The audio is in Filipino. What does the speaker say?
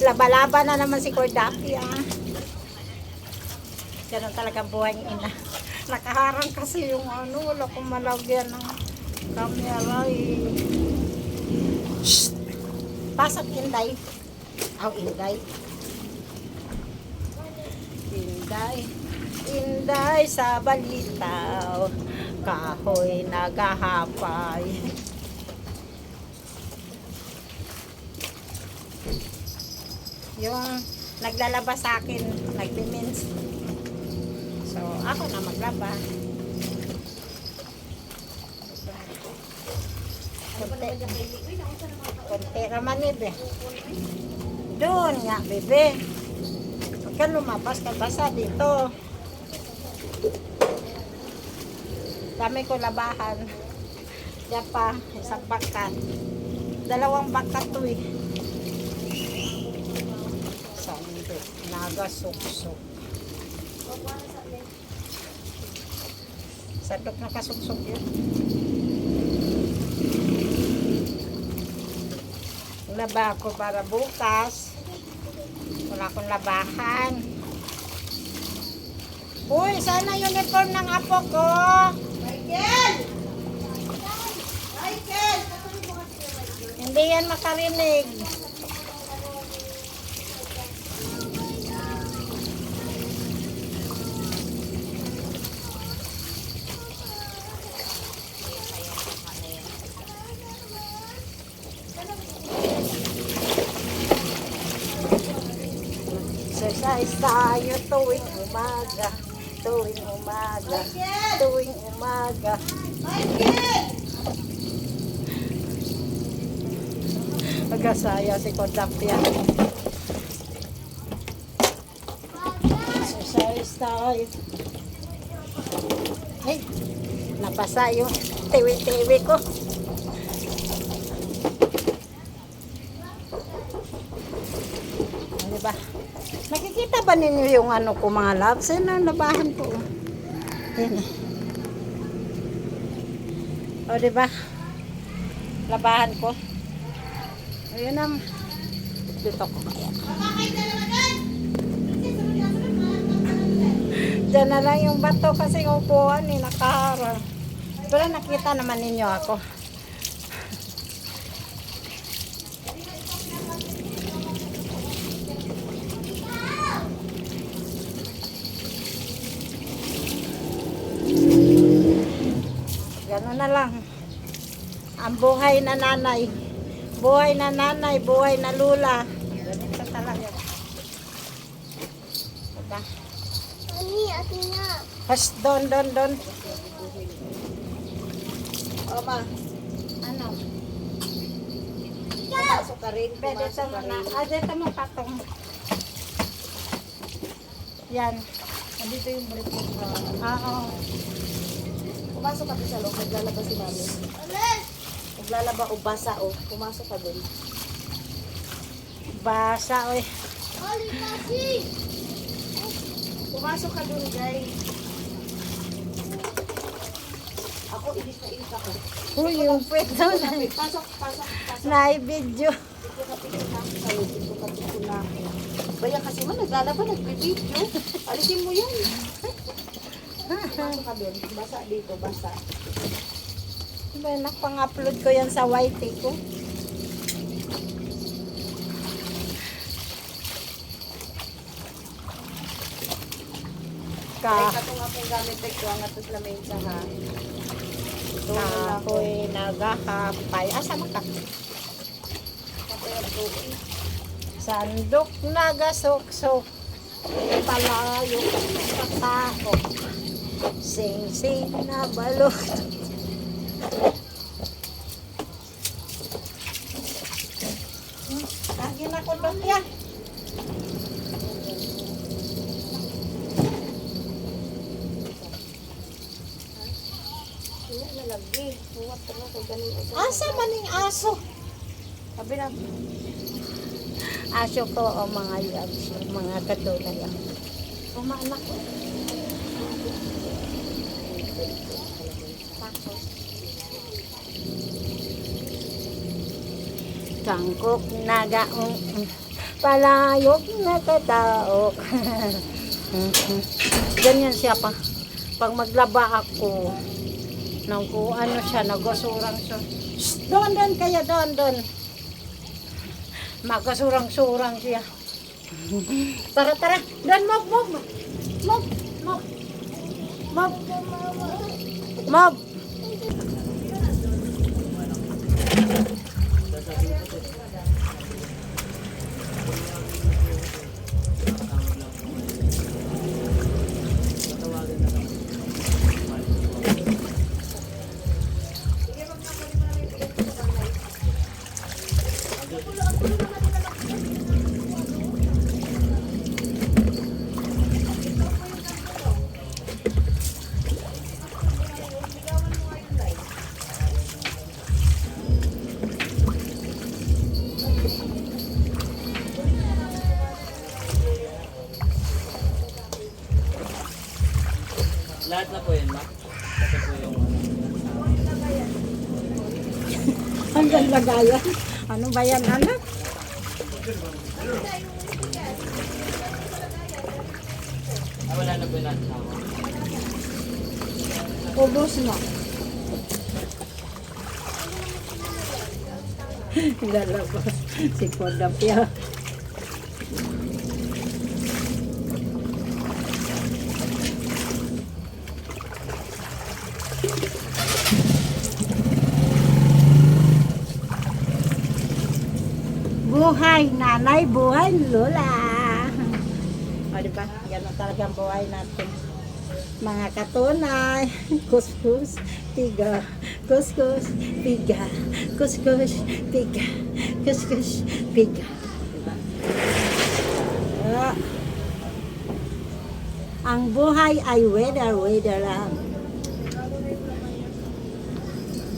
Laba-laba na naman si Cordapi, ah. Ganun talaga buhay ng ina. Nakaharang kasi yung ano, wala kong malagyan ng camera eh. Shhh! Pasok, Inday. Aw, Inday. Inday. Inday sa balitaw. Kahoy nagahapay. Yung naglalaba sa akin, naglimins. So, ako na maglaba. Konti naman eh, be. Doon nga, bebe. Huwag ka lumabas, kabasa dito. Dami ko labahan. Diyan pa, isang bakat. 2 bakat to eh. Sando, nagasok-sok. Sandok na kasok-sok yun. Laba ko para bukas. Wala akong labahan. Uy, sana uniform ng apo ko. Michael! Michael! Hindi yan makarinig. Exercise tayo tuwing umaga. Tuwing umaga. Tuwing umaga. Magasaya si Kodapia. Exercise tayo. Hey, napasa yung tiwi-tiwi ko. Ano ba? Nakikita ba ninyo yung ano ko mga loves? Yan ang labahan ko. Yan. O diba? Labahan ko. Ayun ang dito ko kaya. Diyan na lang yung bato kasi upuan eh, nakaharang. Pero nakita naman ninyo ako. Gano'n na lang. Ang buhay na nanay. Buhay na nanay, buhay na lula. Ganito talaga. Diba? Ani, ati nga. Pas, don. Oma, Ano? pumasok ka rin. Pwede sa mga. Dito mo patong. Yan. Nandito yung break mo. Oo. Pumasok ka doon sa loob. Naglalaba si mami. Naglalaba o basa o. Pumasok ka doon. Basa, oy. Pumasok ka doon, guys. Ako, inis na inis ako. Uy, yung pweto na. Pasok. Na-video. Dito kapit na ako sa'yo. Dito kapit na ako. Baya kasi man, naglalaba, nagpipidyo. Alisin mo yan. Pumasok ka doon. Basa dito, basa. Diba, nakapang-upload ko yan sa YT ko. Ay, katong akong gamit ito, ang atos lamin sa ha. Doon na ako. Kahoy nagahapay. Asa man ka? Kapag doon. Sandok nagasok-sok. Palayo ka tao. Sing-sing na balot. Lagi na ko doon yan. Wala na lagi. Huwag ka na kung ganun. Asa man yung aso? Sabi na, Aso ko o mga yabs, mga katulad yan. Umaanak ko. Tangkok nagaong palayok na katao. Ganyan siya pa. Pag maglaba ako, nang kung ano siya, nagusurang siya. Shh, doon kaya, doon. Magasurang-surang siya. Tara, doon, mob. Lahat na po yun, ma. Kasi po yung Hanggang lagayan. Ano ba yan, anak? wala na po yung lahat sa akin. Ubus mo. Lalabas. Si Kodapya. Buhay nanay, buhay lola. O diba? Ganun talagang buhay natin. Mga katunay, kuskus, tiga, kuskus, tiga, kuskus, tiga, kuskus, tiga. Diba? Ah. Ang buhay ay weather lang.